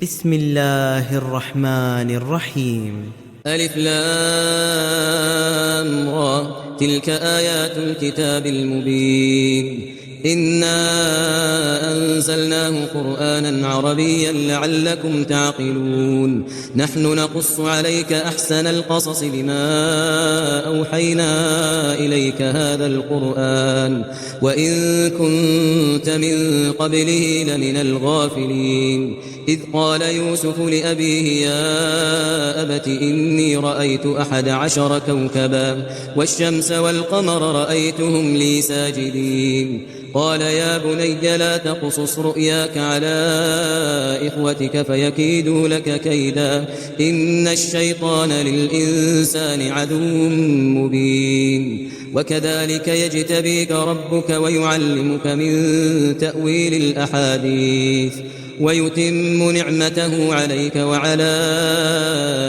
بسم الله الرحمن الرحيم. ألف لام را تلك آيات الكتاب المبين إنا أنزلناه قرآنا عربيا لعلكم تعقلون نحن نقص عليك أحسن القصص بما أوحينا إليك هذا القرآن وإن كنت من قبله لمن الغافلين إذ قال يوسف لأبيه يا أبت إني رأيت 11 كوكبا والشمس والقمر رأيتهم لي ساجدين قال يا بني لا تقصص رؤياك على إخوتك فيكيدوا لك كيدا إن الشيطان للإنسان عدو مبين وكذلك يجتبيك ربك ويعلمك من تأويل الأحاديث ويتم نعمته عليك وعلى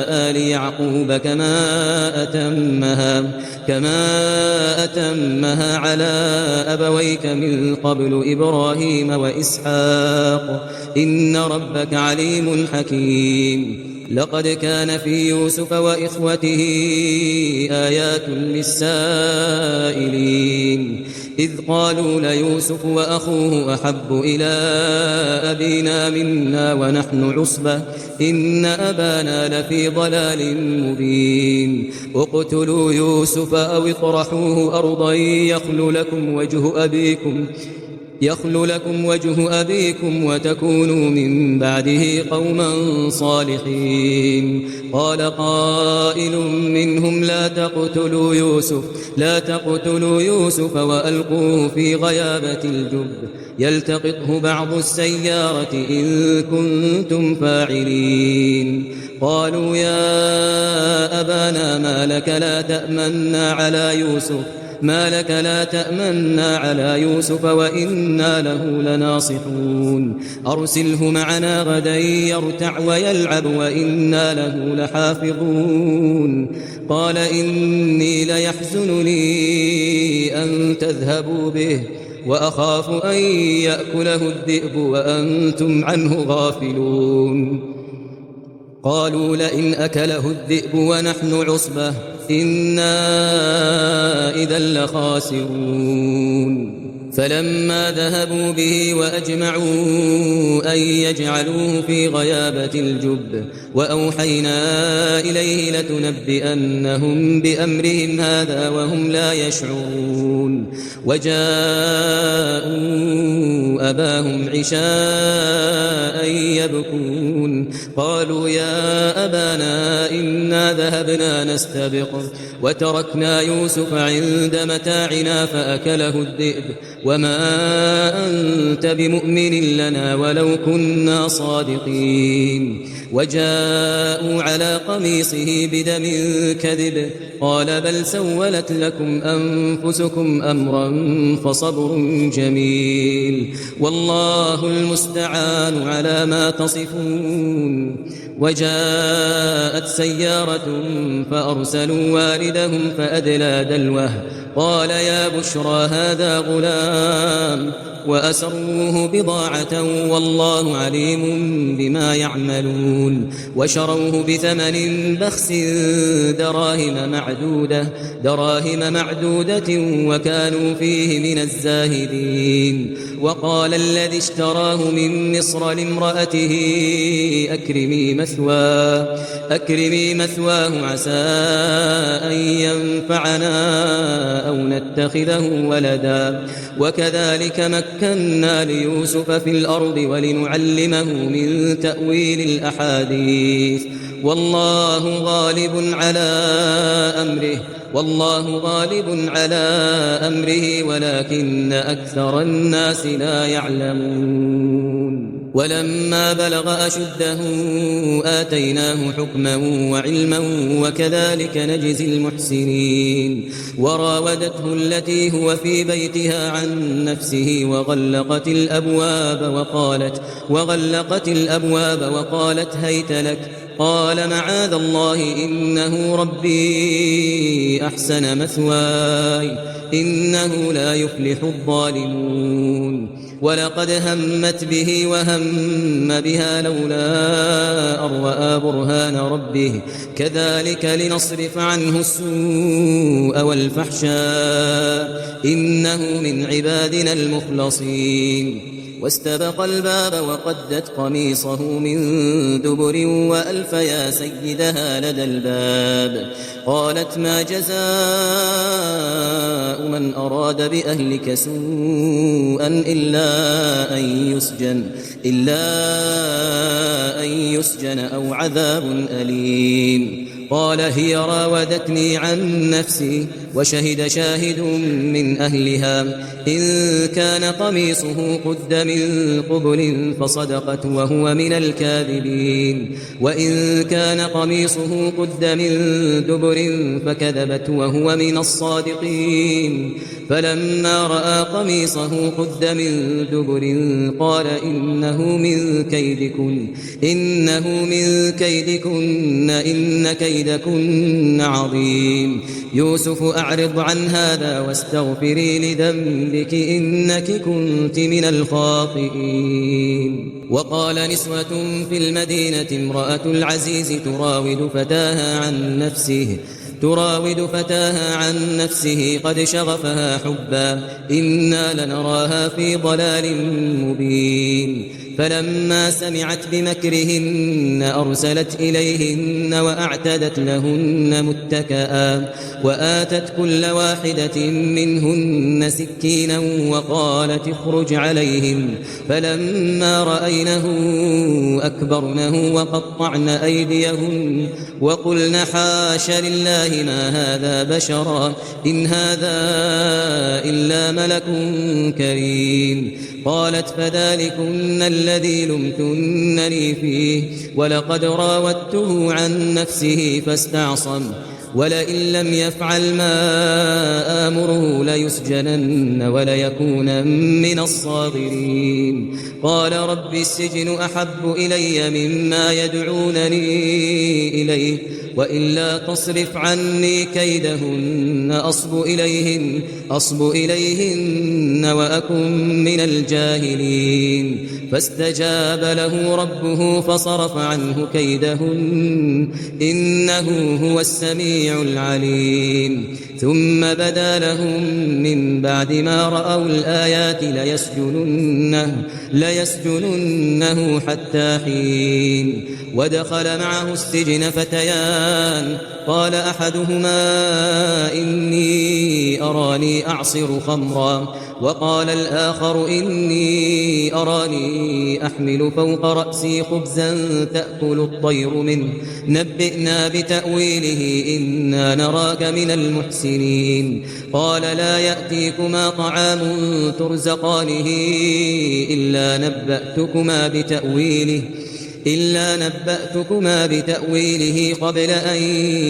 آل يعقوب كما أتمها على أبويك من قبل إبراهيم وإسحاق إن ربك عليم حكيم لقد كان في يوسف وإخوته آيات للسائلين إذ قالوا ليوسف وأخوه أحب إلى أبينا منا ونحن عصبة إن أبانا لفي ضلال مبين اقتلوا يوسف أو اطرحوه أرضا يخل لكم وجه أبيكم وتكونوا من بعده قوما صالحين قال قائل منهم لا تقتلوا يوسف وألقوه في غيابة الجب يلتقطه بعض السيارة إن كنتم فاعلين قالوا يا أبانا ما لك لا تأمنا على يوسف وإنا له لناصحون أرسله معنا غدا يرتع ويلعب وإنا له لحافظون قال إني ليحزنني أن تذهبوا به وأخاف أن يأكله الذئب وأنتم عنه غافلون قالوا لئن أكله الذئب ونحن عصبة إنا إذا لخاسرون فلما ذهبوا به وأجمعوا أن يجعلوه في غيابة الجب وأوحينا إليه لتنبئنهم بأمرهم هذا وهم لا يشعرون وجاءوا أباهم عشاء يبكون قالوا يا أبانا إنا ذهبنا نستبق وتركنا يوسف عند متاعنا فأكله الذئب وما أنت بمؤمن لنا ولو كنا صادقين وجاءوا على قميصه بدم كذب قال بل سولت لكم أنفسكم أمرا فصبر جميل والله المستعان على ما تصفون وجاءت سيارة فأرسلوا واردهم فأدلى دلوه قال يا بشرى هذا غلام وأسروه بضاعة والله عليم بما يعملون وشروه بثمن بخس دراهم معدودة وكانوا فيه من الزاهدين وقال الذي اشتراه من مصر لامرأته أكرمي مثواه عسى أن ينفعنا أو نتخذه ولدا وكذلك مكنا ليوسف في الأرض ولنعلمه من تأويل الأحاديث والله غالب على أمره ولكن أكثر الناس لا يعلمون ولما بلغ أشده آتيناه حكما وعلما وكذلك نجزي المحسنين وراودته التي هو في بيتها عن نفسه وغلقت الأبواب وقالت هيت لك قال معاذ الله إنه ربي أحسن مثواي إنه لا يفلح الظالمون ولقد همت به وهم بها لولا أن رأى برهان ربه كذلك لنصرف عنه السوء والفحشاء إنه من عبادنا المخلصين واستبق الباب وقدت قميصه من دبر وألف يا سيدها لدى الباب قالت ما جزاء من أراد بأهلك سوءا إلا أن يسجن أو عذاب أليم قال هي راودتني عن نفسي وشهد شاهد من أهلها إن كان قميصه قد من قبل فصدقت وهو من الكاذبين وإن كان قميصه قد من دبر فكذبت وهو من الصادقين فلما رأى قميصه قد من دبر قال إنه من كيدكن إن كيدكن عظيم يوسف أعرض عن هذا واستغفري لذنبك إنك كنت من الخاطئين وقال نسوة في المدينة امرأة العزيز تراود فتاها عن نفسه قد شغفها حبا إنا لنراها في ضلال مبين فلما سمعت بمكرهن أرسلت إليهن وأعتدت لهن متكئا وآتت كل واحدة منهن سكينا وقالت اخرج عليهم فلما رأينه أكبرنه وقطعن أيديهن وقلن حاش لله ما هذا بشرا إن هذا إلا ملك كريم قالت فذلكن الذي لمتنني فيه ولقد راودته عن نفسه فاستعصم ولئن لم يفعل ما آمره ليسجنن وليكون من الصاغرين قال رب السجن أحب إلي مما يدعونني إليه وإلا تصرف عني كيدهن أصب إليهن وأكن من الجاهلين فاستجاب له ربه فصرف عنه كيدهن إنه هو السميع العليم ثم بدا لهم من بعد ما رأوا الآيات ليسجننه حتى حين ودخل معه السجن فتيان قال أحدهما إني أراني أعصر خمرا وقال الآخر إني أراني أحمل فوق رأسي خبزا تأكل الطير منه نبئنا بتأويله إنا نراك من المحسنين قال لا يأتيكما طعام ترزقانه إلا نبأتكما بتأويله قبل أن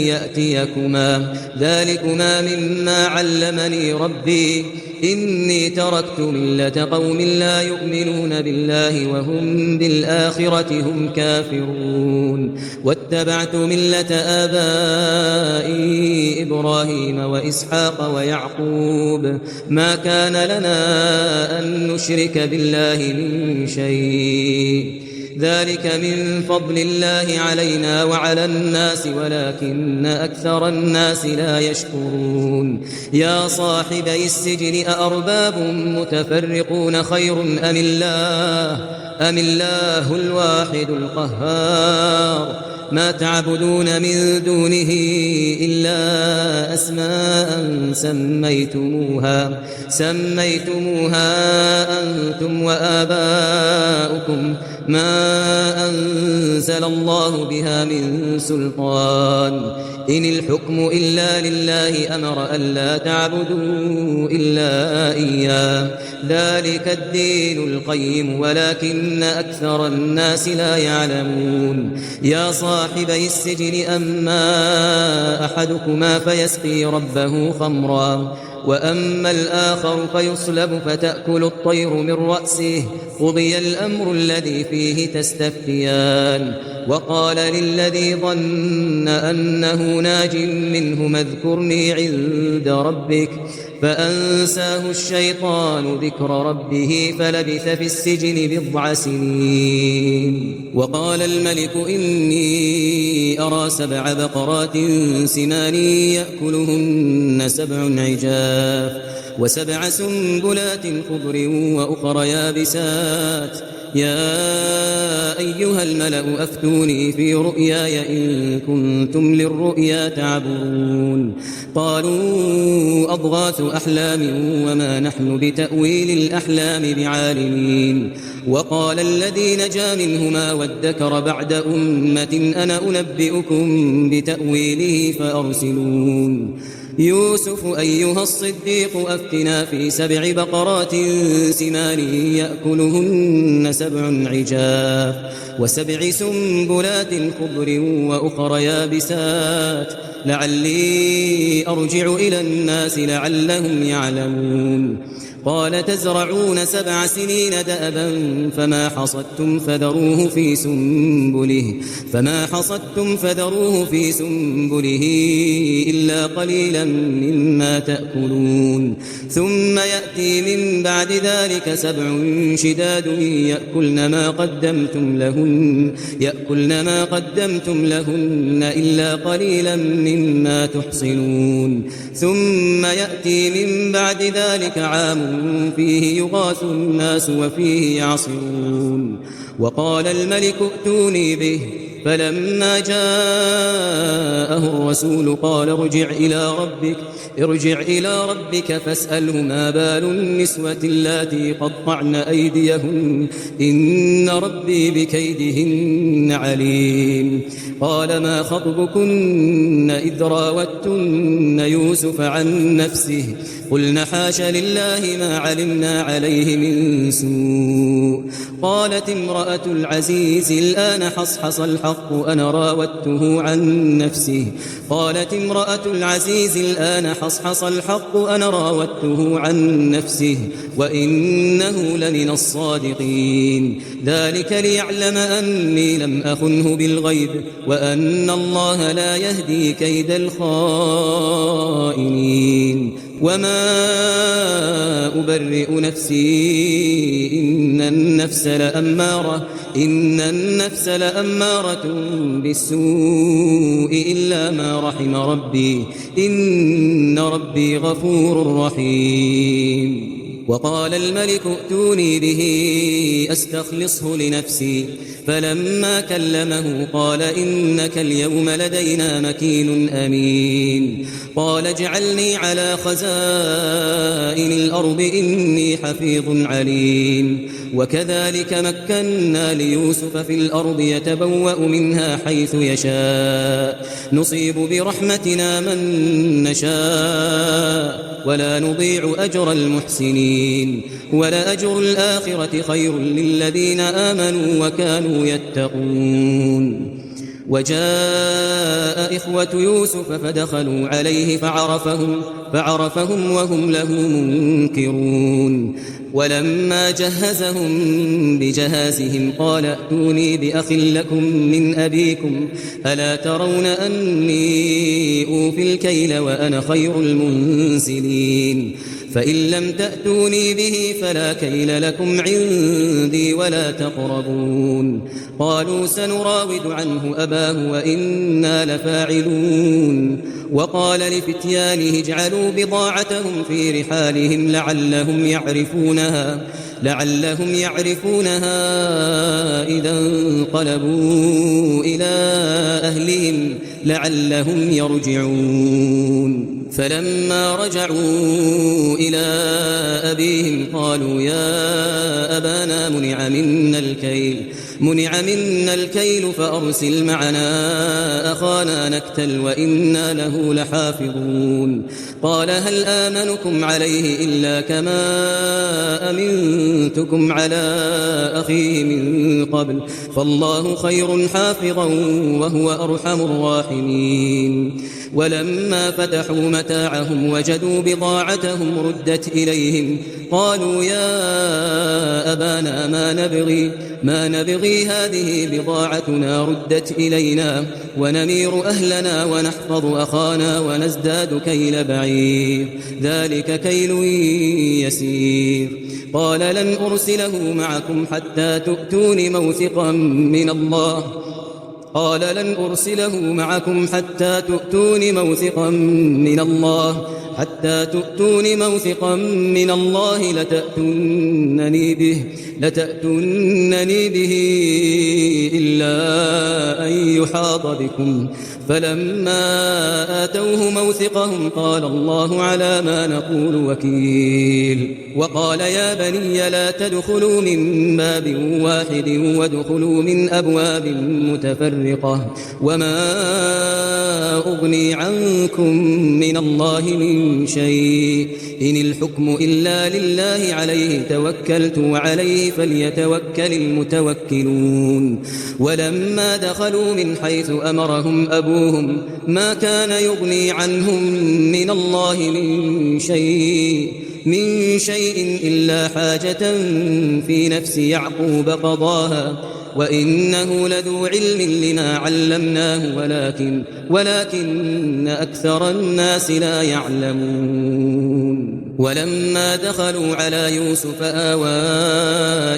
يأتيكما ذلكما مما علمني ربي إني تركت ملة قوم لا يؤمنون بالله وهم بالآخرة هم كافرون واتبعت ملة آبائي إبراهيم وإسحاق ويعقوب ما كان لنا أن نشرك بالله من شيء ذلك من فضل الله علينا وعلى الناس ولكن أكثر الناس لا يشكرون يا صاحبي السجن أأرباب متفرقون خير أم الله الواحد القهار ما تعبدون من دونه إلا أسماء سميتموها أنتم وآباؤكم ما أنزل الله بها من سلطان إن الحكم إلا لله أمر ألا تعبدوا إلا إياه ذلك الدين القيم ولكن أكثر الناس لا يعلمون يا صاحبي السجن أما أحدكما فيسقي ربه خمرا وأما الآخر فيصلب فتأكل الطير من رأسه قضي الأمر الذي فيه تستفتيان وقال للذي ظن أنه ناج منهم اذكرني عند ربك فأنساه الشيطان ذكر ربه فلبث في السجن بضع سنين. وقال الملك إني أرى 7 بقرات سمان يأكلهن 7 عجاف و7 سنبلات خضر وأخر يابسات يا أيها الملأ أفتوني في رؤياي إن كنتم للرؤيا تعبرون. قالوا أضغاث أحلام وما نحن بتأويل الأحلام بعالمين. وقال الذي نجا منهما وادكر بعد أمة أنا أنبئكم بتأويله فأرسلون. يوسف أيها الصديق أفتنا في 7 بقرات سمان يأكلهن 7 عجاف و7 سنبلات خضر وأخر يابسات لعلي أرجع إلى الناس لعلهم يعلمون. قال تزرعون 7 سنين دأبا فما حصدتم فذروه في سنبله إلا قليلا مما تأكلون. ثم يأتي من بعد ذلك 7 شداد يأكلن ما قدمتم لهن إلا قليلا مما تحصنون. ثم يأتي من بعد ذلك عام فيه يغاث الناس وفيه يعصرون. وقال الملك ائتوني به فلما جاءه الرسول قال ارجع إلى ربك فاسأله ما بال النسوة اللاتي قطعن أيديهن إن ربي بكيدهن عليم. قال ما خطبكن إذ راوتن يوسف عن نفسه قلن حاش لله ما علمنا عليه من سوء. قالت امرأة العزيز الآن حصحص الحق أنا راودته عن نفسه وإنه لمن الصادقين. ذلك ليعلم أني لم أخنه بالغيب وأن الله لا يهدي كيد الخائنين. وما أبرئ نفسي إن النفس لأمارة بالسوء إلا ما رحم ربي إن ربي غفور رحيم. وقال الملك ائتوني به أستخلصه لنفسي فلما كلمه قال إنك اليوم لدينا مكين أمين. قال اجعلني على خزائن الأرض إني حفيظ عليم. وكذلك مكنا ليوسف في الأرض يتبوأ منها حيث يشاء نصيب برحمتنا من نشاء ولا نضيع أجر المحسنين. ولأجر الآخرة خير للذين آمنوا وكانوا يتقون. وجاء إخوة يوسف فدخلوا عليه فعرفهم وهم له منكرون. ولما جهزهم بجهازهم قال ائتوني بأخ لكم من أبيكم ألا ترون أني أوفي الكيل وأنا خير المنزلين. فإن لم تأتوني به فلا كيل لكم عندي ولا تقربون. قالوا سنراود عنه أباه وإنا لفاعلون. وقال لفتيانه اجعلوا بضاعتهم في رحالهم لعلهم يعرفونها إذا انقلبوا إلى أهلهم لعلهم يرجعون. فلما رجعوا إلى أبيهم قالوا يا أبانا منع منا الكيل فأرسل معنا أخانا نكتل وإنا له لحافظون. قال هل آمنكم عليه إلا كما أمنتكم على أخيه من قبل فالله خير حافظا وهو أرحم الراحمين. ولما فتحوا متاعهم وجدوا بضاعتهم ردت إليهم قالوا يا أبانا ما نبغي هذه بضاعتنا ردت إلينا ونمير أهلنا ونحفظ أخانا ونزداد كيل بعير ذلك كيل يسير قال لن أرسله معكم حتى تؤتون موثقا من الله حتى تؤتون موثقا من الله لتأتونني به إلا أن يحاط بكم فلما آتوه موثقهم قال الله على ما نقول وكيل وقال يا بني لا تدخلوا من باب واحد وادخلوا من أبواب متفرقة وما أغني عنكم من الله من شيء إن الحكم إلا لله عليه توكلت وعليه فليتوكل المتوكلون ولما دخلوا من حيث أمرهم أبوهم ما كان يغني عنهم من الله من شيء إلا حاجة في نفس يعقوب قضاها وإنه لذو علم لما علمناه ولكن أكثر الناس لا يعلمون ولما دخلوا على يوسف آوى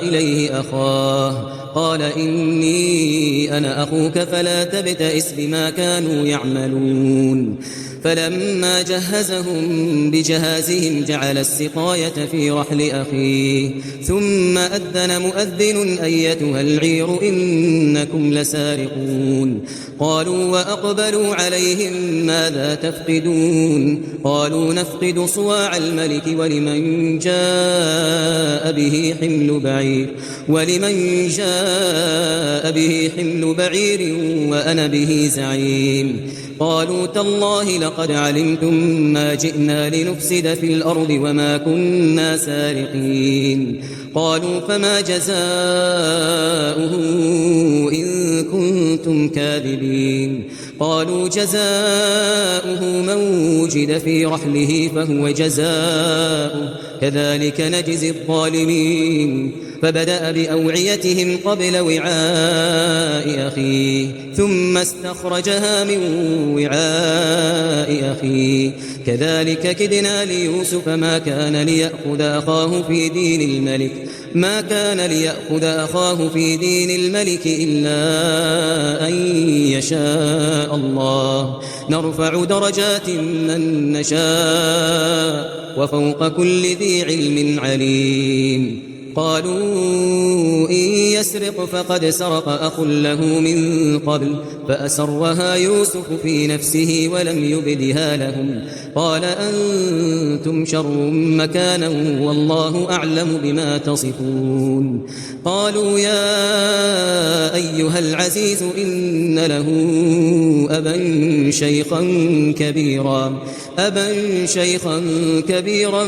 إليه أخاه قال إني أنا أخوك فلا تبتئس بما كانوا يعملون فلما جهزهم بجهازهم جعل السقاية في رحل أخيه ثم أذن مؤذن أيتها العير إنكم لسارقون قالوا وأقبلوا عليهم ماذا تفقدون قالوا نفقد صواع الملك ولمن جاء به حمل بعير وأنا به زعيم قالوا تالله لقد علمتم ما جئنا لنفسد في الأرض وما كنا سارقين قالوا فما جزاؤه إن كنتم كاذبين قالوا جزاؤه من وجد في رحله فهو جزاؤه كذلك نجزي الظالمين فبدأ بأوعيتهم قبل وعاء أخيه ثم استخرجها من وعاء أخيه كذلك كدنا ليوسف ما كان ليأخذ أخاه في دين الملك إلا أن يشاء الله نرفع درجات من نشاء وفوق كل ذي علم عليم قالوا إن يسرق فقد سرق أخ له من قبل فأسرها يوسف في نفسه ولم يبدها لهم قال أنتم شر مكانا والله أعلم بما تصفون قالوا يا أيها العزيز إن له أبا شيخا كبيرا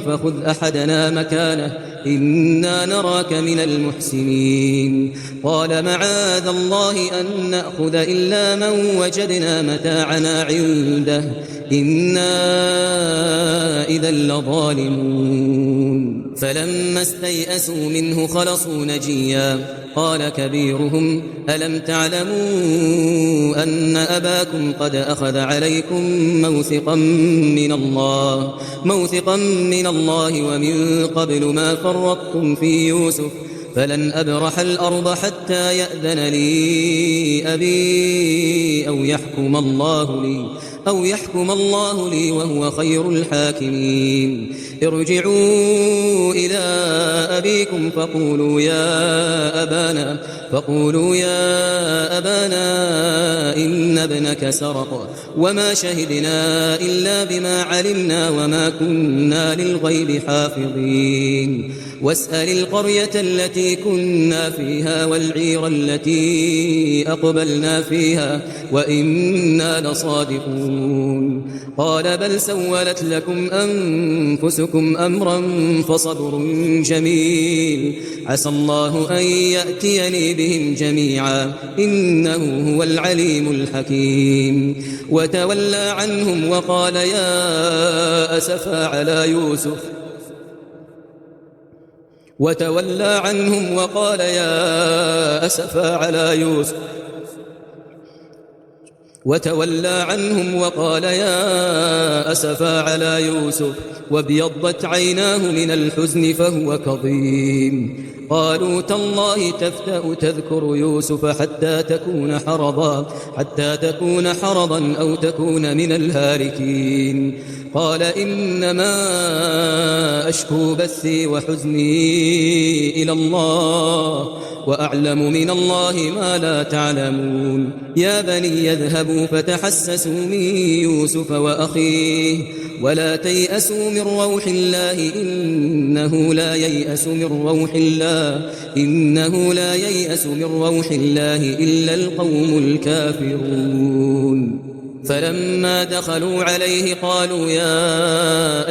فخذ أحدنا مكانه إنا نراك من المحسنين قال معاذ الله أن نأخذ إلا من وجدنا متاعنا عنده إنا إذا لظالمون فلما استيئسوا منه خلصوا نجيا قال كبيرهم ألم تعلموا أن أباكم قد أخذ عليكم موثقا من الله ومن قبل ما فرطتم في يوسف فلن أبرح الأرض حتى يأذن لي أبي أو يحكم الله لي وهو خير الحاكمين ارجعوا إلى أبيكم فقولوا يا أبانا إن ابنك سرق وما شهدنا إلا بما علمنا وما كنا للغيب حافظين واسأل القرية التي كنا فيها والعير التي أقبلنا فيها وإنا لصادقون قال بل سولت لكم أنفسكم أمرا فصبر جميل عسى الله أن يأتيني بهم جميعا إنه هو العليم الحكيم وتولى عنهم وقال يا أسفا على يوسف وتولى عنهم وقال يا أسفا على يوسف وابيضت عيناه من الحزن فهو كظيم. قالوا تالله تفتأ تذكر يوسف حتى تكون حرضا أو تكون من الهالكين. قال إنما أشكو بثي وحزني إلى الله وأعلم من الله ما لا تعلمون. يا بني يذهبوا فتحسسوا من يوسف وأخيه ولا تيأسوا من روح الله إنه لا ييأس من روح الله إلا القوم الكافرون. فلما دخلوا عليه قالوا يا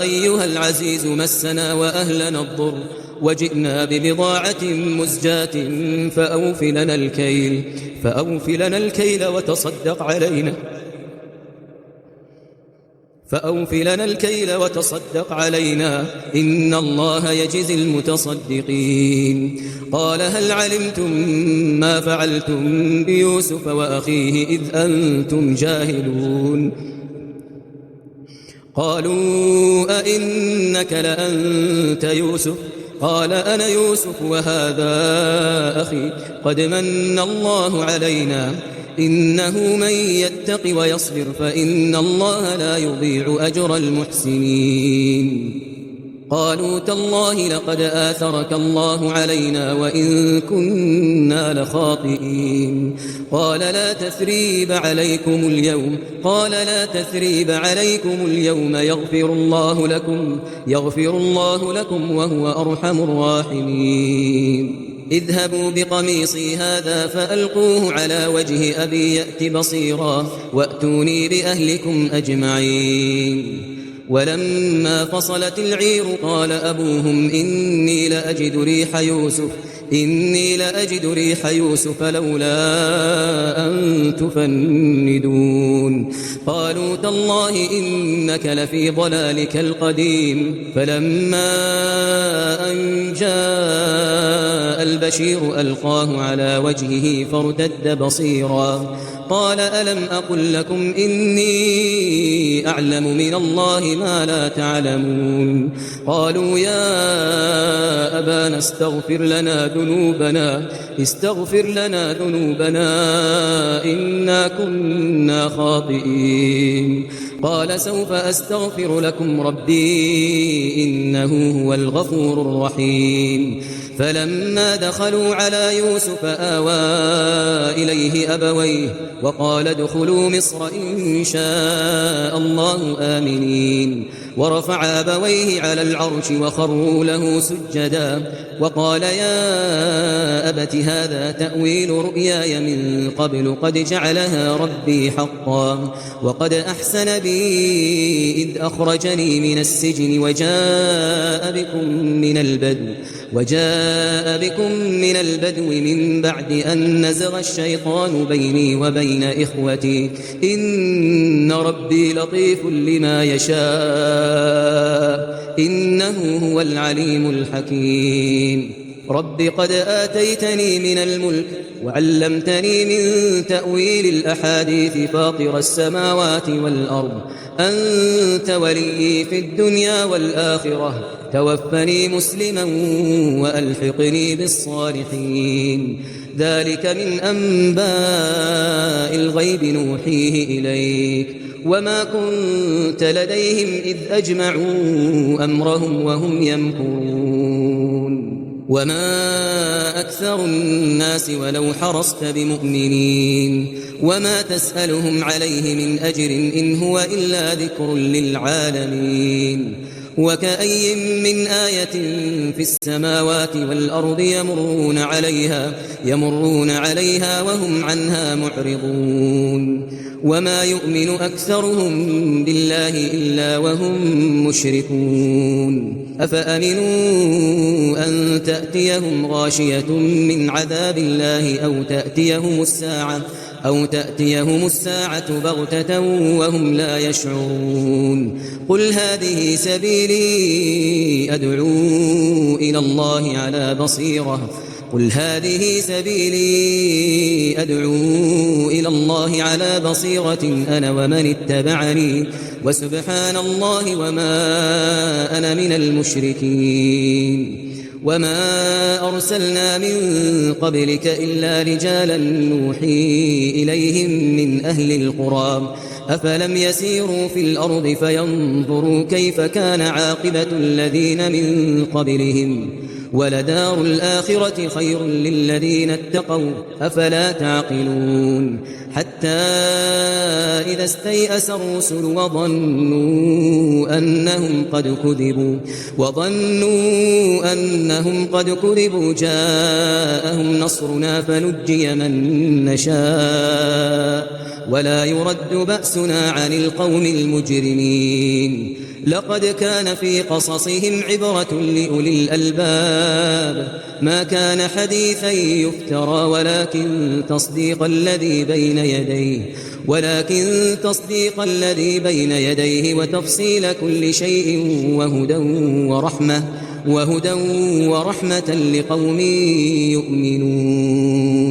أيها العزيز مسنا وأهلنا الضر وجئنا ببضاعة مزجاة فأوف لنا الكيل وتصدق علينا إن الله يجزي المتصدقين. قال هل علمتم ما فعلتم بيوسف وأخيه إذ أنتم جاهلون؟ قالوا أئنك لأنت يوسف؟ قال أنا يوسف وهذا أخي قد من الله علينا إنه من يتق ويصبر فإن الله لا يضيع أجر المحسنين. قالوا تالله لقد آثرك الله علينا وإن كنا لخاطئين. قال لا تثريب عليكم اليوم يغفر الله لكم وهو أرحم الراحمين. اذهبوا بقميصي هذا فألقوه على وجه أبي يأت بصيرا وأتوني بأهلكم أجمعين. ولما فصلت العير قال أبوهم إني لأجد ريح يوسف لولا أن تفندون. قالوا تالله إنك لفي ضلالك القديم. فلما أن جاء البشير ألقاه على وجهه فارتد بصيرا قال ألم أقل لكم إني أعلم من الله ما لا تعلمون. قالوا يا أبانا استغفر لنا ذنوبنا إنا كنا خاطئين. قال سوف أستغفر لكم ربي إنه هو الغفور الرحيم. فلما دخلوا على يوسف آوى إليه أبويه وقال ادخلوا مصر إن شاء الله آمنين. ورفع أبويه على العرش وخروا له سجدا وقال يا أبت هذا تأويل رؤياي من قبل قد جعلها ربي حقا وقد أحسن بي إذ أخرجني من السجن وجاء بكم من البدو من بعد أن نزغ الشيطان بيني وبين إخوتي إن ربي لطيف لما يشاء إنه هو العليم الحكيم. رب قد آتيتني من الملك وعلمتني من تأويل الأحاديث فاطر السماوات والأرض أنت ولي في الدنيا والآخرة توفني مسلما وألحقني بالصالحين. ذلك من أنباء الغيب نوحيه إليك وما كنت لديهم إذ أجمعوا أمرهم وهم يمكرون. وما أكثر الناس ولو حرصت بمؤمنين وما تسألهم عليه من أجر إن هو إلا ذكر للعالمين. وكأي من آية في السماوات والأرض يمرون عليها وهم عنها معرضون. وما يؤمن أكثرهم بالله إلا وهم مشركون. أفأمنوا أن تأتيهم غاشية من عذاب الله أو تأتيهم الساعة بغتة وهم لا يشعرون قل هذه سبيلي أدعو إلى الله على بصيرة قل هذه سبيلي أدعو إلى الله على بصيرة أنا ومن اتبعني وسبحان الله وما أنا من المشركين وما أرسلنا من قبلك إلا رجالا نوحي إليهم من أهل القرى أفلم يسيروا في الأرض فينظروا كيف كان عاقبة الذين من قبلهم ولدار الآخرة خير للذين اتقوا أفلا تعقلون حتى إذا استيأس الرسل وظنوا أنهم قد كذبوا جاءهم نصرنا فنجي من نشاء ولا يرد بأسنا عن القوم المجرمين لقد كان في قصصهم عبرة لأولي الألباب ما كان حديثا يفترى ولكن تصديق الذي بين يديه وتفصيل كل شيء وهدى ورحمة لقوم يؤمنون